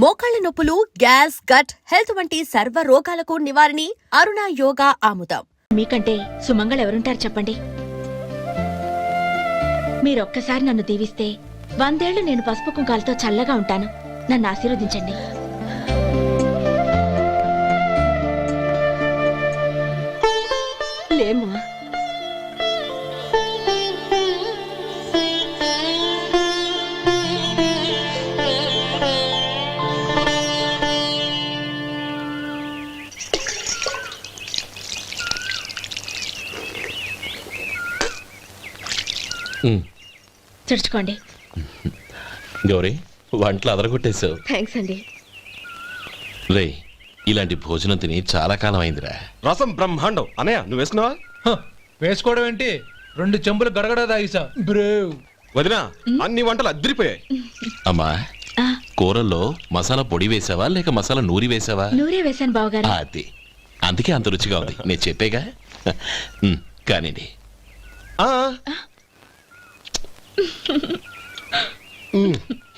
మోకాళ్ల నొప్పులు, gas, gut health వంటి సర్వ రోగాలకు నివారణి అరుణ యోగా ఆముదం. మీకంటే సుమంగళ ఎవరుంటారు చెప్పండి. మీరొక్కసారి నన్ను దీవిస్తే 100 ఏళ్లు నేను పసుపు కుంకాలతో చల్లగా ఉంటాను. నన్ను ఆశీర్వదించండి. లేమ్మా. చుడుచుకోండి. గౌరీ, వంటలు అదరగొట్టేశావు. థ్యాంక్స్ అండి. రే, ఇలాంటి భోజనం తిని చాలా కాలం అయిందిరా. రసం బ్రహ్మాండం. అనయ్య, నువ్వు వేసుకున్నావా? వేసుకోవడం ఏంటి, 2 చెంబులు గడగడ తాగిసా. బ్రేవ్ వదినా, అన్ని వంటలు అద్దరిపోయాయి. అమ్మా, కూరల్లో మసాలా పొడి వేసావా లేక మసాలా నూరి వేసావా? నూరే వేశాను బావగారు. అది అందుకే అంత రుచిగా ఉంది. నేను చెప్పేగా. కానివ్వండి.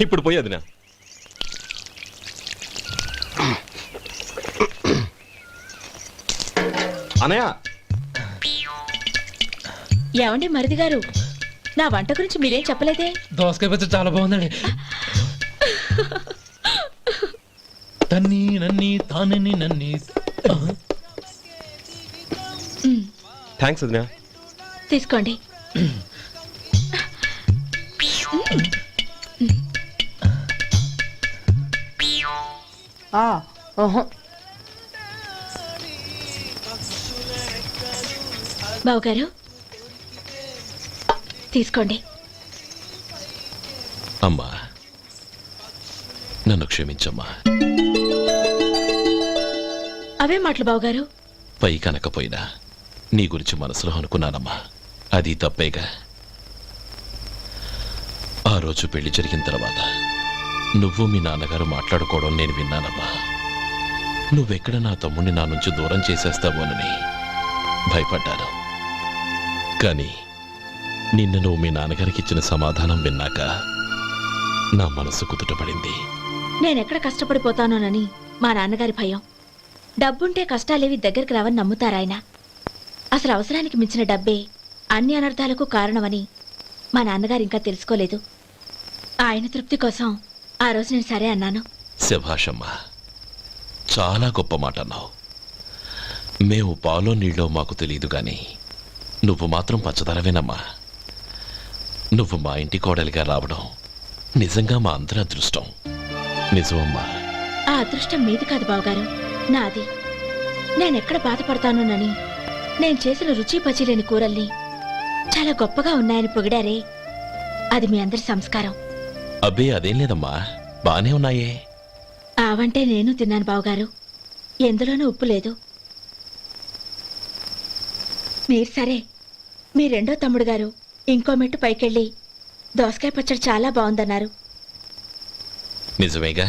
ఇప్పుడు పోయి వదినా. అనయ్య, ఏమండి మరిది గారు, నా వంట గురించి మీరేం చెప్పలేదే? దోసకాయ పచ్చడి చాలా బాగుందండి. తన్ని నన్ని తానని నన్ని. థ్యాంక్స్ వదినా. తీసుకోండి. బావగారు, తీసుకోండి. అమ్మా, నన్ను క్షమించమ్మా. అవే మాటలు బావగారు. పై కనకపోయినా నీ గురించి మనసులో అనుకున్నానమ్మా. అది తప్పేగా. ఆ రోజు పెళ్లి జరిగిన తర్వాత నువ్వు మీ నాన్నగారు మాట్లాడుకోవడం నేను విన్నానమ్మా. నువ్వెక్కడ నా తమ్ముడిని నా నుంచి దూరం చేసేస్తావోనని భయపడ్డాను. కానీ నిన్న నువ్వు మీ నాన్నగారికి ఇచ్చిన సమాధానం విన్నాక నా మనసు కుదుటపడింది. నేనెక్కడ కష్టపడిపోతానోనని మా నాన్నగారి భయం. డబ్బుంటే కష్టాలేవి దగ్గరికి రావని నమ్ముతారాయన. అసలు అవసరానికి మించిన డబ్బే అన్ని అనర్థాలకు కారణమని మా నాన్నగారు ఇంకా తెలుసుకోలేదు. ఆయన తృప్తి కోసం ఆ రోజు నేను సరే అన్నాను. శభాషమ్మా, చాలా గొప్ప మాట అన్నావు. మేము పాలో నీళ్ళో మాకు తెలియదు గాని నువ్వు మాత్రం పచ్చదనవేనమ్మా. నువ్వు మా ఇంటి కోడలిగా రావడం నిజంగా మా అందరి అదృష్టం. నిజమమ్మా. ఆ అదృష్టం మీది కాదు బావగారు, నాది. నేనెక్కడ బాధపడతానోనని నేను చేసిన రుచి పచిలేని కూరల్ని చాలా గొప్పగా ఉన్నాయని పొగిడారే, అది మీ అందరి సంస్కారం. అబ్బే, అదేం లేదమ్మా, బానే ఉన్నాయే. ఆవంటే నేను తిన్నాను బావగారు, ఎందులోనూ ఉప్పు లేదు. మీరు సరే, మీ రెండో తమ్ముడు గారు ఇంకో మెట్టు పైకెళ్ళి దోసకాయ పచ్చడి చాలా బాగుందన్నారు. నిజమేగా?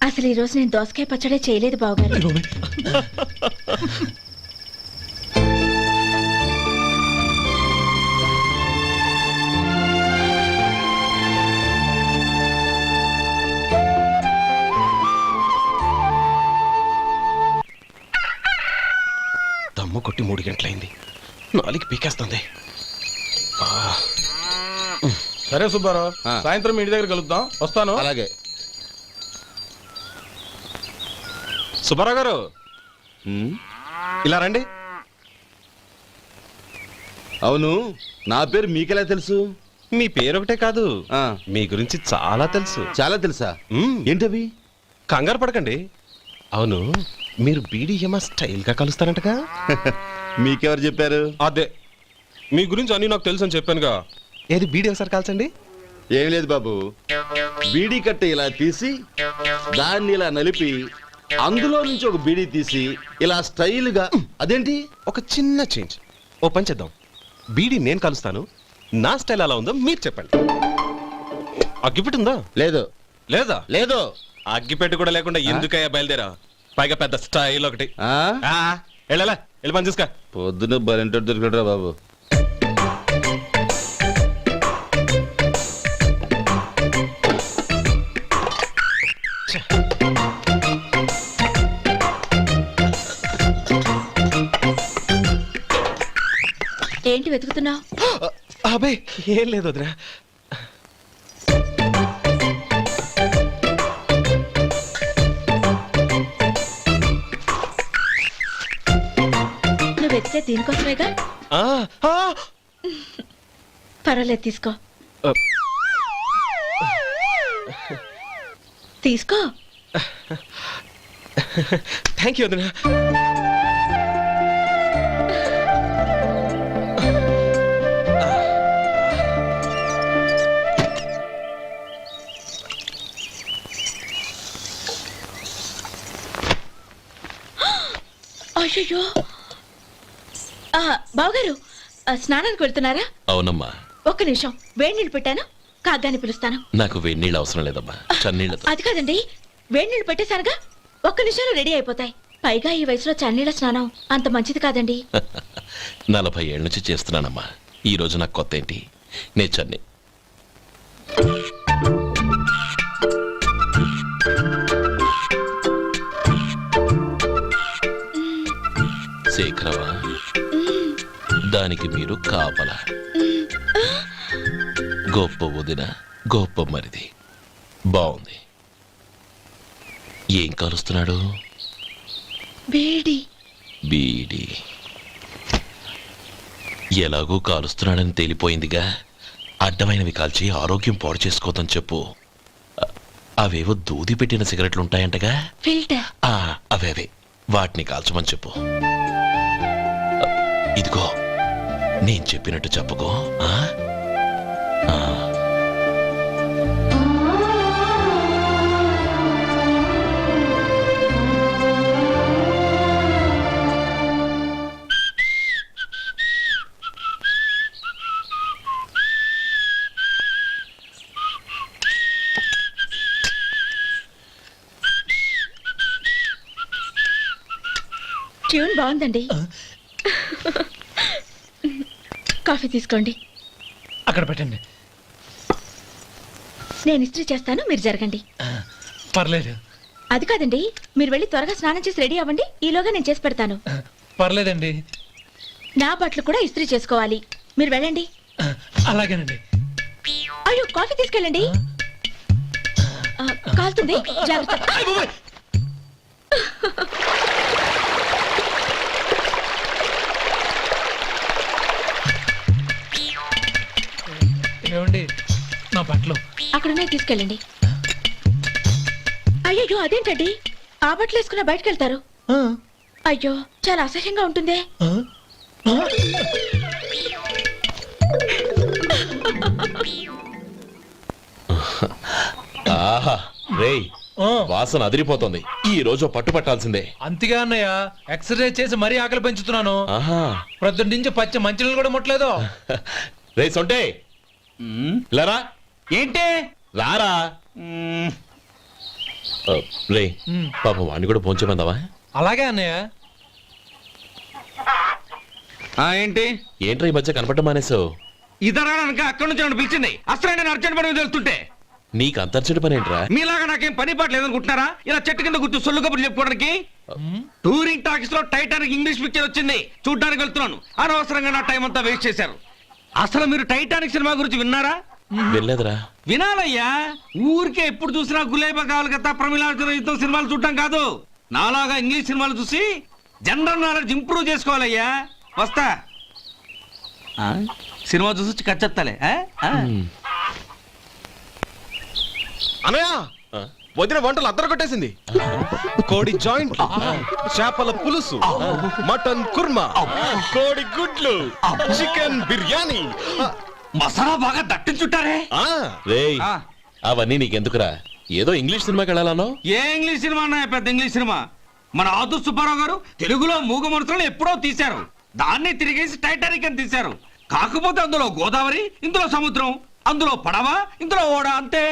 అసలు ఈరోజు నేను దోసకాయ పచ్చడే చేయలేదు బావగారు. దమ్ము కొట్టి 3 గంటలైంది. 4కి పీకేస్తుంది. సరే సుబ్బారావు, సాయంత్రం మీ ఇంటి దగ్గర కలుద్దాం. వస్తాను. అలాగే. సుబ్బారావు గారు, ఇలా రండి. అవును, నా పేరు మీకెలా తెలుసు? మీ పేరు ఒకటే కాదు, మీ గురించి చాలా తెలుసు. చాలా తెలుసా? ఏంటవి? కంగారు పడకండి. అవును, మీరు బీడీఎంఆ స్టైల్ గా కలుస్తారంటగా? మీకెవరు చెప్పారు? అదే, మీ గురించి అన్ని నాకు తెలుసు అని చెప్పానుగా. ఏది బీడీ ఒకసారి కాల్చండి. ఏం లేదు బాబు, బీడీ కట్ట ఇలా తీసి దాన్ని ఇలా నలిపి అందులో నుంచి ఒక బీడీ తీసి ఇలా స్టైల్ గా. అదేంటి? ఒక చిన్న చేంజ్. ఓ పని చేద్దాం, బీడీ నేను కలుస్తాను, నా స్టైల్ అలా ఉందో మీరు చెప్పండి. అగ్గిపెట్టి ఉందా? లేదు. లేదా? లేదు. అగ్గిపెట్టి కూడా లేకుండా ఎందుకయ్యా బయలుదేరా? పైగా పెద్ద స్టైల్ ఒకటి. వెళ్ళాలా, వెళ్ళి పని చూసుకో. పొద్దున బలంటో దొరికడరా బాబు. ఛే. ఏంటి వెతుకుతున్నావు? అబే ఏం లేదు వదినా. నువ్వు వెతికే దీనికోసమేగా. ఆ, ఆ, పర్వాలేదు, తీసుకో. ఆ. తీసుకో. థ్యాంక్ యూ వదినా. అయ్యో, బావగారు స్నానానికి వెళ్తున్నారా? అవునమ్మా. ఒక్క నిమిషం, వేడి నీళ్ళు పెట్టాను, కాగ్గాని పిలుస్తాను. నాకు వేడి నీళ్ళు అవసరం లేదమ్మా, చన్నీళ్ళతో. అది కాదండి, వేడి నీళ్ళు పెట్టేశానుగా, ఒక్క నిమిషంలో రెడీ అయిపోతాయి. పైగా ఈ వయసులో చన్నీళ్ళ స్నానం అంత మంచిది కాదండి. 40 ఏళ్ళ నుంచి చేస్తున్నానమ్మా. ఈ రోజు నాకు కొత్త ఏంటి? నే చన్ని. శేఖరవా, దానికి మీరు కాపలా. గొప్ప వదిన, గొప్ప మరిది. బాగుంది. ఏం కలుస్తున్నాడు? వేడి. బీడి. ఎలాగూ కాలుస్తున్నాడని తేలిపోయిందిగా. అడ్డమైనవి కాల్చి ఆరోగ్యం పాడు చేసుకోదని చెప్పు. అవేవో దూది పెట్టిన సిగరెట్లు ఉంటాయంటగా. ఫిల్టర్. అవే వాటిని కాల్చమని చెప్పు. ఇదిగో, నేను చెప్పినట్టు చెప్పుకో. ట్యూన్ బాగుందండి. కాఫీ తీసుకోండి. అక్కడ పెట్టండి. నేను ఇస్త్రీ చేస్తాను, మీరు జరగండి. పర్లేదు. అది కాదండి, మీరు వెళ్ళి త్వరగా స్నానం చేసి రెడీ అవ్వండి, ఈలోగా నేను చేసి పెడతాను. పర్లేదండి. నా బట్టలు కూడా ఇస్త్రీ చేసుకోవాలి, మీరు వెళ్ళండి. అలాగేనండి. అయ్యో, కాఫీ తీసుకెళ్ళండి. కాలుతుంది, జాగ్రత్త. ఏమండి, నా బట్టలు అక్కడనే తీసుకెళ్ళండి. అయ్యో, అదేంటండి, ఆ బట్టలు వేసుకున్న బయటకు వెళ్తారు? అయ్యో, చాలా అసహ్యంగా ఉంటుందే. ఆహా రేయ్, వాసన అదిరిపోతుంది. ఈ రోజు పట్టు పట్టాల్సిందే. అంతగా అన్నయ్య, ఎక్సర్సైజ్ చేసి మరీ ఆకలి పెంచుతున్నాను. ఆహా, ప్రొద్దున నుంచి పచ్చి మంచినీళ్ళు కూడా ముట్టలేదు. రే సొంటే, లరా ఏంటి రారా. రే, పాపం వాడిని కూడా పోంచమందావా? అలాగే అన్నయ్య. ఏంటి ఏంట్రా ఈ మధ్య కనపడడం మానేసావు? ఇదనక అక్కడి నుంచి నన్ను పిలిచింది. అసలు నేను అర్జెంట్ పని మీద వెళ్తుంటే నీకు అంతర్చడి పని ఏంట్రా? మీలాగా నాకేం పని పాట లేదనుకుంటున్నారా? ఇలా చెట్టు కింద కూర్చో సొల్లు కబుర్లు చెప్పుకోవడానికి. టూరింగ్ టాకీస్ లో టైటానిక్ ఇంగ్లీష్ పిక్చర్ వచ్చింది, చూడ్డానికి వెళ్తున్నాను. అనవసరంగా నా టైం అంతా వేస్ట్ చేశారు. అసలు మీరు టైటానిక్ సినిమా గురించి విన్నారా? వెళ్ళలేదురా. వినాలయ్యా, ఊరికే ఎప్పుడు చూసినా గులేబా కావాలి కదా, ప్రమిళార్జున యుద్ధం సినిమాలు చూడటం కాదు. నాలాగా ఇంగ్లీష్ సినిమాలు చూసి జనరల్ నాలెడ్జ్ ఇంప్రూవ్ చేసుకోవాలయ్యా. వస్తా. సినిమా చూసి వచ్చి కచ్చెత్తాలే. అనయ్య, వదిన వంటలు అద్దరు కొట్టేసింది. కోడి జాయింట్, చేపల పులుసు, మటన్ కుర్మా, కోడి గుడ్లు, చికెన్ బిర్యానీ, మసాలా బాగా దట్టించుంటారే. రేయ్, అవన్నీ నీకెందుకురా? ఏదో ఇంగ్లీష్ సినిమాకి వెళ్ళాలనో. ఏ ఇంగ్లీష్ సినిమా అన్నా? పెద్ద ఇంగ్లీష్ సినిమా. మన ఆదు సుబ్బారావు గారు తెలుగులో మూగ మనుషులను ఎప్పుడో తీశారు. దాన్ని తిరిగేసి టైటానిక్ అని తీశారు. కాకపోతే అందులో గోదావరి, ఇందులో సముద్రం, అందులో పడవ, ఇందులో ఓడ, అంతే.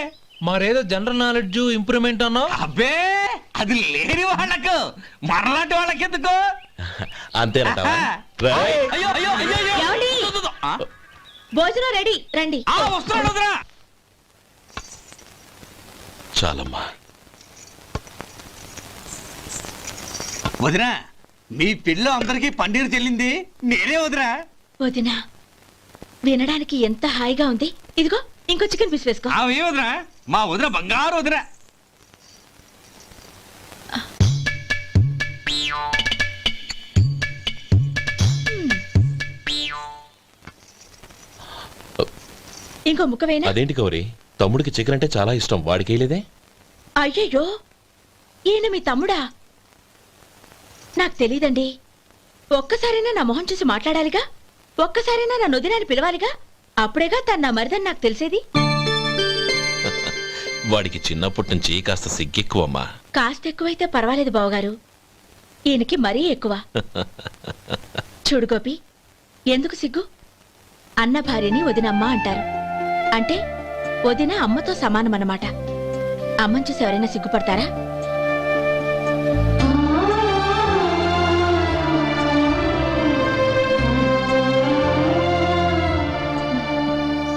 మరేదో జనరల్ నాలెడ్జ్ ఇంప్రూవ్మెంట్ అన్నా? అబ్బే, అది లేని వాళ్ళకు, మరలాంటి వాళ్ళకి ఎందుకు? అంతేనంటావా? రేయ్, అయ్యో అయ్యో అయ్యో అయ్యో. ఏమండి? ఆ, భోజనం రెడీ, రండి. వస్తున్నాడు వదరా. చాలమ్మా. వదినా, మీ పిల్ల అందరికి పన్నీరు చెల్లింది నేనే వదినా. వదినా, వినడానికి ఎంత హాయిగా ఉంది. ఇదిగో ఇంకో చికెన్ పీస్ వేసుకో. ఆమె వదినా, మా వదిన బంగారు వదిన. ఇంకో ముక్క వేయనా? అదేంటి గౌరీ, తమ్ముడికి చికెన్ అంటే చాలా ఇష్టం, వాడికి వేయలేదే? అయ్యయ్యో, ఈయన మీ తమ్ముడా? నాకు తెలీదండి. ఒక్కసారైనా నా మొహం చూసి మాట్లాడాలిగా, ఒక్కసారైనా నా నొదినాన్ని పిలవాలిగా, అప్పుడేగా తన నా మరిదని నాకు తెలిసేది. వాడికి చిన్నప్పటి నుంచి కాస్త సిగ్గెక్కువమ్మా. కాస్త ఎక్కువైతే పర్వాలేదు బావగారు, ఈయనకి మరీ ఎక్కువ. చూడు గోపి, ఎందుకు సిగ్గు? అన్న భార్యని వదినమ్మ అంటారు. అంటే వదిన అమ్మతో సమానమన్నమాట. అమ్మని చూసి ఎవరైనా సిగ్గుపడతారా?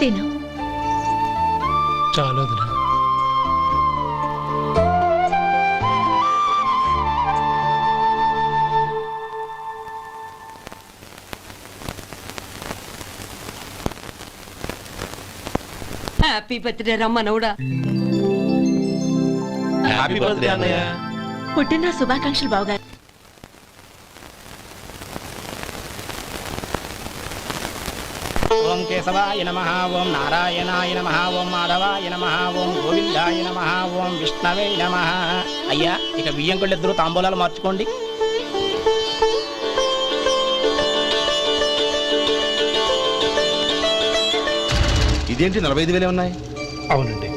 తిను. చాలు వదినా. హ్యాపీ బర్త్డే రమ్మనవుడా. హ్యాపీ బర్త్డే అన్నయ్య. పుట్టిన శుభాకాంక్షలు బావగారు. ఓం కేశవాయ నమః, ఓం నారాయణాయ నమః, ఓం మాధవాయ నమః, ఓం గోవిందాయ నమః, ఓం విష్ణవే నమః. అయ్యా, ఇక బియ్యంకుళ్ళిద్దరూ తాంబూలాలు మార్చుకోండి. ఇదేంటి 45,000 ఉన్నాయి? అవునండి,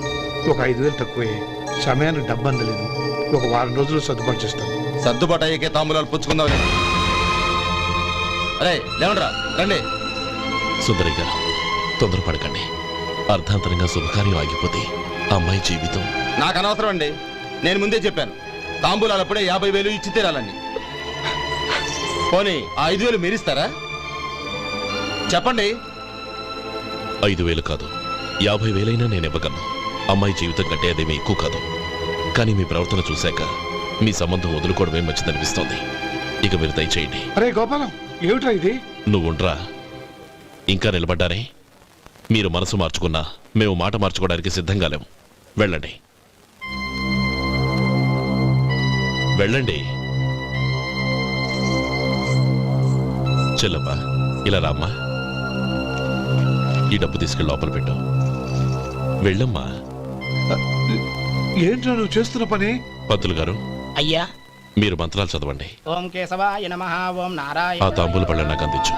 ఒక 5,000 తక్కువే. సమయానికి డబ్బు అందలేదు. ఒక వారం రోజులు సర్దుబాటు చేస్తాను. సర్దుబాటు అయ్యాకే తాంబూలాలు పుచ్చుకుందాం. అరే లేవండ్రా, రండి. సుందరి గారు, తొందరపడకండి. అర్ధాంతరంగా శుభకార్యం ఆగిపోతే అమ్మాయి జీవితం. నాకు అనవసరం అండి, నేను ముందే చెప్పాను. తాంబూలాలు అప్పుడే 50,000 ఇచ్చి తీరాలండి. పోనీ ఆ 5,000 మీరిస్తారా? చెప్పండి. 5,000 కాదు, 50,000 నేను ఇవ్వగలను. అమ్మాయి జీవితం కంటే అదేమీ ఎక్కువ కాదు. కానీ మీ ప్రవర్తన చూశాక మీ సంబంధం వదులుకోవడమే మంచిదనిపిస్తోంది. ఇక మీరు దయచేయండి. అరే గోపాలం, ఏమిట్రా ఇది? నువ్వుండ్రా. ఇంకా నిలబడ్డారే? మీరు మనసు మార్చుకున్నా మేము మాట మార్చుకోవడానికి సిద్ధంగా లేము. వెళ్ళండి, వెళ్ళండి. చెల్లమ్మా, ఇలా రామ్మా. ఈ డబ్బు తీసుకెళ్ళి లోపల పెట్టు. వెళ్ళమ్మా. ఏంట్రా నువ్వు చేస్తున్న పని? పంతులు గారు, అయ్యా, మీరు మంత్రాలు చదవండి. ఓం కేశవాయ నమః, ఓం నారాయణ ఆ తాంబూల పళ్ళ నాకు అందించు.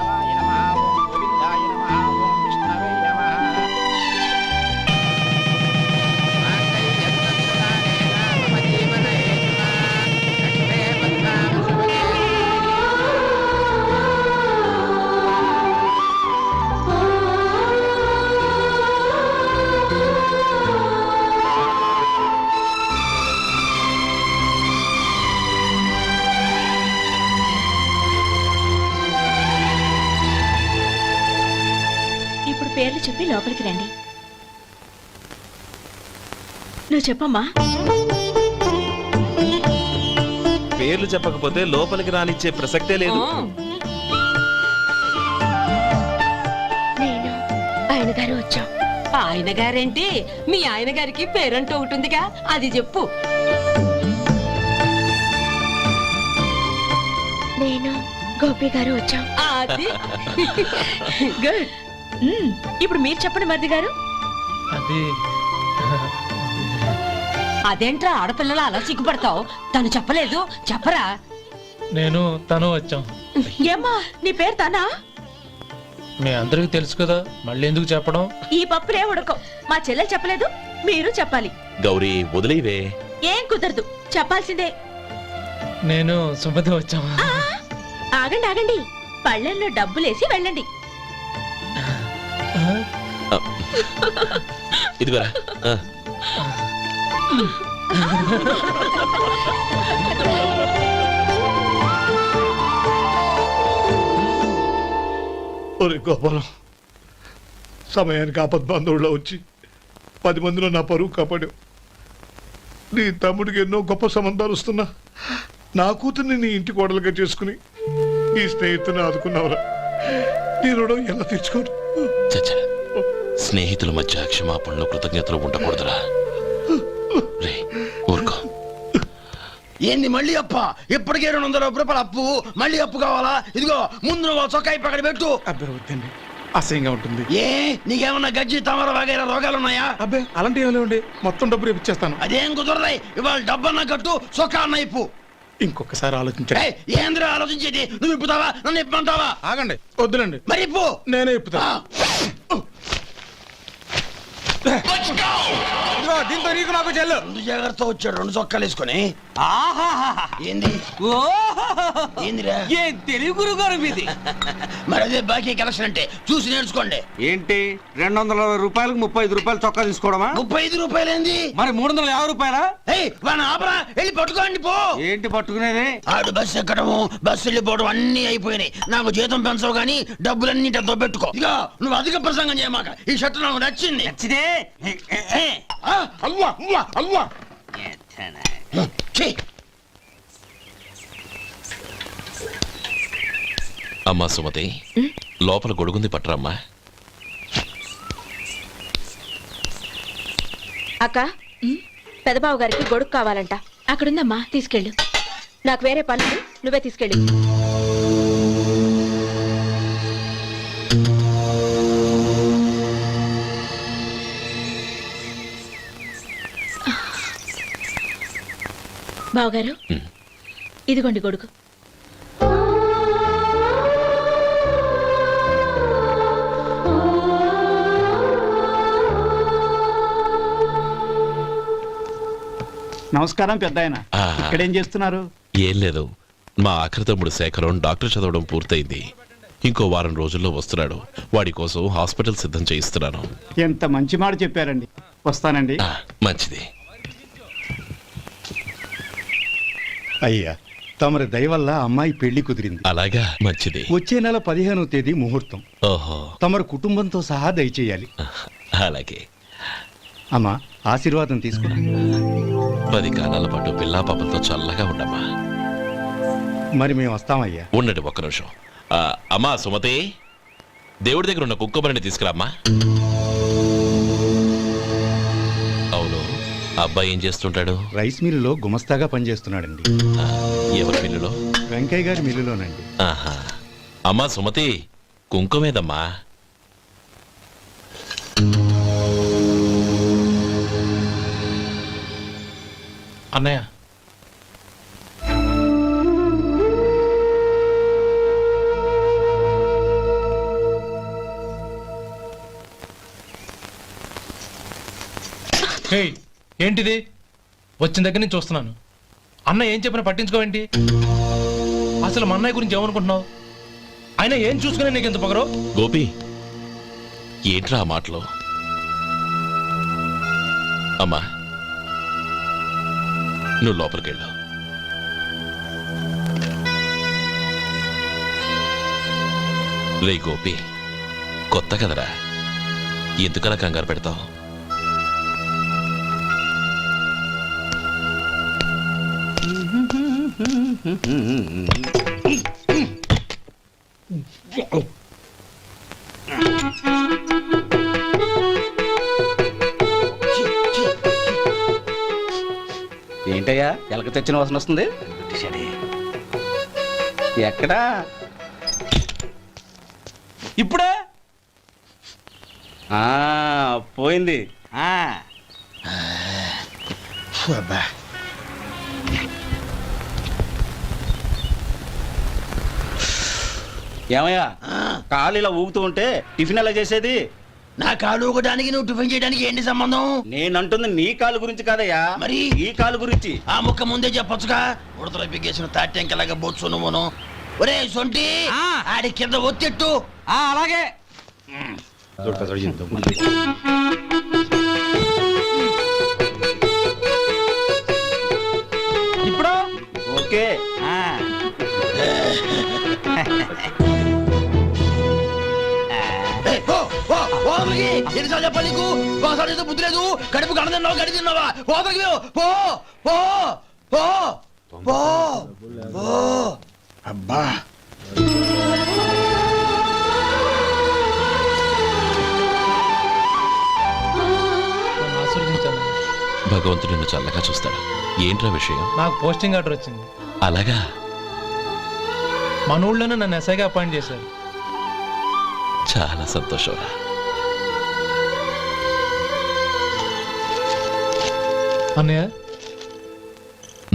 ఇప్పుడు పేర్లు చెప్పి లోపలికి రండి. నువ్వు చెప్పమ్మా. పేర్లు చెప్పకపోతే లోపలికి రానిచ్చే ప్రసక్తే లేదు. నేను ఆయన గారు వచ్చాం. ఆయన గారేంటి, మీ ఆయన గారికి పేరంటూ ఒకటిందిగా, అది చెప్పు. నేను గోపి గారు వచ్చాం. అది గుడ్. ఇప్పుడు మీరు చెప్పండి మరిది గారు. అది అదేంట్రా ఆడపిల్లలు అలా సిగ్గుపడతావు? తను చెప్పలేదు, చెప్పరా. నేను తను వచ్చాం. ఏమ్మా, నీ పేరు తానా? మీ అందరికి తెలుసు కదా, మళ్ళీ ఎందుకు చెప్పడం? ఈ పప్పులే ఉడకం. మా చెల్లెలు చెప్పలేదు, మీరు చెప్పాలి. గౌరీ, వదిలేవే. ఏం కుదరదు, చెప్పాల్సిందే. నేను సుమతి వచ్చాం. ఆ, ఆగండి ఆగండి, పళ్ళెంలో డబ్బులేసి వెళ్ళండి. ఇదిగోరా. ఒరే గోపాలం, సమయానికి ఆపద్బంధువుల్లో వచ్చి 10 మందిలో నా పరువు కాపాడావు. నీ తమ్ముడికి ఎన్నో గొప్ప సంబంధాలు వస్తున్నా నా కూతుర్ని నీ ఇంటి కోడలుగా చేసుకుని ఈ స్నేహితుని ఆదుకున్నావురా. నీ రుణం ఎలా తీర్చుకోను? చచ్చా, స్నేహితుల మధ్య క్షమాపణలు కృతజ్ఞతలు ఉండకూడదురా. రే ఊరుకో. ఏంది మళ్ళీ అప్ప? ఇప్పటికే 200 రూపాయలు అప్పు, మళ్ళీ అప్పు కావాలా? ఇదిగో ముందు నువ్వు చొక్కాయి పక్కన పెట్టు. అబ్బే వద్దండి, అసహ్యంగా ఉంటుంది. ఏ నీకేమన్నా గజ్జి తమర వగైరా రోగాలు ఉన్నాయా? అబ్బే అలాంటి ఏమైనా ఉండి మొత్తం డబ్బు రేపు ఇచ్చేస్తాను. అదేం కుదరదాయి. ఇవాళ డబ్బన్నా కట్టు, చొక్కా అన్న ఇప్పు. ఇంకొకసారి ఆలోచించండి. ఏంద్ర ఆలోచించేది? నువ్వు ఇప్పుతావా, నన్ను ఇప్పమంటావా? ఆగండి, వద్దులండి, మరి ఇప్పు. నేనే ఇప్పుతా. ఇదిగో, దీంతో నీకు నాకు చెల్లు. 2 జాగ్రత్త వచ్చాడు, 2 చొక్కాలు వేసుకొని. ఏంది ఏందిరా? ఏ తెలుగు గురుగారు మీది? మరి అదే బాకీ కలెక్షన్ అంటే చూసి నేర్చుకోండి. ఏంటి 220 రూపాయలకు 35 రూపాయలు చొక్కా తీసుకోవడమా? 35 రూపాయలు ఏంది? మరి 350 రూపాయలా? వాడిని ఆపరా, వెళ్ళి పట్టుకోండి పో. ఏంటి పట్టుకునేది? ఆడు బస్సు ఎక్కడము, బస్సు వెళ్ళిపోవడం అన్ని అయిపోయినాయి. నాకు జీతం పెంచవు గానీ డబ్బులన్నీ దొబ్బెట్టుకో. ఇక నువ్వు అధిక ప్రసంగం చేయమాక. ఈ షర్ట్ నాకు నచ్చింది. నచ్చితే అల్వా అల్వా అల్వా. అమ్మా సుమతి, లోపల గొడుగుంది పట్టరమ్మా. అక్క, పెదబాబు గారికి గొడుగు కావాలంట. అక్కడుందమ్మా, తీసుకెళ్ళు. నాకు వేరే పనులు, నువ్వే తీసుకెళ్ళు. బావగారు, ఇదిగోండి గొడుగు. నమస్కారం పెద్ద ఆయన. ఆ. ఇక్కడేం చేస్తున్నారు? ఏం లేదు, మా ఆఖరి తమ్ముడు శేఖరం డాక్టర్ చదవడం పూర్తయింది. ఇంకో వారం రోజుల్లో వస్తున్నాడు. వాడి కోసం హాస్పిటల్ సిద్ధం చేయిస్తున్నాను. ఎంత మంచి మాట చెప్పారండి. వస్తానండి. మంచిది. అయ్యా, తమరి దయ వల్ల అమ్మాయి పెళ్లి కుదిరింది. అలాగా, మంచిది. వచ్చే నెల 15వ తేదీ ముహూర్తం. ఓహో, తమరు కుటుంబంతో సహా దయచేయాలి. అలాగే. అమ్మా, ఆశీర్వాదం తీసుకురా. 10 కాలాల పాటు పిల్లా పాపలతో చల్లగా ఉండమ్మా. మరి మేము వస్తామయ్యా. ఉండండి ఒక్క నిమిషం. అమ్మా సుమతి, దేవుడి దగ్గర ఉన్న కుక్కబరిని తీసుకురామ్మా. అవును, అబ్బాయి ఏం చేస్తుంటాడు? రైస్ మిల్లులో గుమస్తాగా పనిచేస్తున్నాడండి. ఎవరి మిల్లులో? వెంకయ్య గారి మిల్లులోనండి. ఆహా. అమ్మా సుమతి, కుంకుమేదమ్మా. అన్నయ్య, ఏంటిది? వచ్చిన దగ్గర నుంచి చూస్తున్నాను. అన్న ఏం చెప్పినా పట్టించుకోవేంటి? అసలు మా అన్నయ్య గురించి ఏమనుకుంటున్నావు? ఆయన ఏం చూసుకునే నీకు ఎంత పొగరు? గోపి, ఏంట్రా ఆ మాటలు? అమ్మా, నువ్వు లోపలికెళ్ళు. రే గోపి, కొత్త కదరా, ఎందుకలా కంగారు పెడతావు? ఏంటయ్యా, ఎలక తెచ్చిన వాసన వస్తుంది? ఎక్కడా? ఇప్పుడే పోయింది. ఏమయ్యా, కాలు ఇలా ఊగుతూ ఉంటే టిఫిన్ ఎలా చేసేది? నా కాలు ఊగడానికి నువ్వు టిఫిన్ చేయడానికి ఏంటి సంబంధం? నేనంటుంది నీ కాలు గురించి కాదయ్యా, మరి ఈ కాలు గురించి. ఆ ముక్క ముందే చెప్పొచ్చుగా. ఉడతలో పిగ్గేసిన తాటెంకలాగా బొచ్చు నువ్వును. ఒరే సొంటి, ఆడి కింద ఒత్తిట్టు. అలాగే. ఇప్పుడు ఓకే. ఎన్నిసార్లు చెప్పాలి నీకు? ఒకసారి బుద్ధి లేదు. కడుపు గడ తిన్నావు, గడి తిన్నావా? పోతకి పో పో పో పో పో. అబ్బా, భగవంతుడు నిన్ను చల్లగా చూస్తాడు. ఏంట్రా విషయం? నాకు పోస్టింగ్ ఆర్డర్ వచ్చింది. అలాగా? మన ఊళ్ళోనే నన్ను ఎస్ఐగా అపాయింట్ చేశారు. చాలా సంతోషంరా. అన్నయ్య,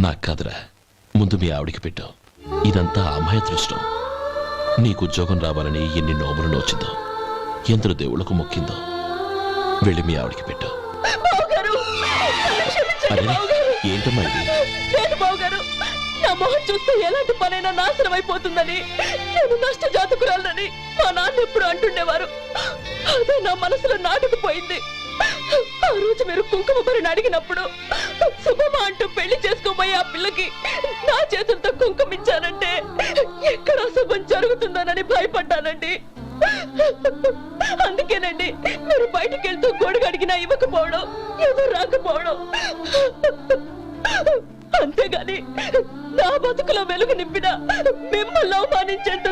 నాకు కాదురా, ముందు మీ ఆవిడికి పెట్టు. ఇదంతా అమ్మాయి దృష్టం. నీకు ఉద్యోగం రావాలని ఎన్ని నోములు నోచిందో, ఎందరు దేవుళ్లకు మొక్కిందో. వెళ్ళి మీ ఆవిడికి పెట్టు. అరే, ఏంటమ్మా ఇది? లేదు బావగారు, నా మొహం చూస్తే ఎలాంటి పనైనా నాశనం అయిపోతుందని, నేను నష్ట జాతకురాలని మా నాన్న ఎప్పుడు అంటుండేవారు. అదే నా మనసులో నాటుకుపోయింది. ఆ రోజు మీరు కుంకుమ భరిని అడిగినప్పుడు శుభమా అంటూ పెళ్లి చేసుకోబోయే ఆ పిల్లకి నా చేతులతో కుంకుమ ఇచ్చానంటే ఎక్కడ అశుభం జరుగుతుందోనని భయపడ్డానండి. అందుకేనండి మీరు బయటికి వెళ్తూ గొడుగు అడిగినా ఇవ్వకపోవడం, ఎవరు రాకపోవడం. అంతేగాని నా బతుకులో వెలుగు నింపిన మిమ్మల్ని అవమానించేంత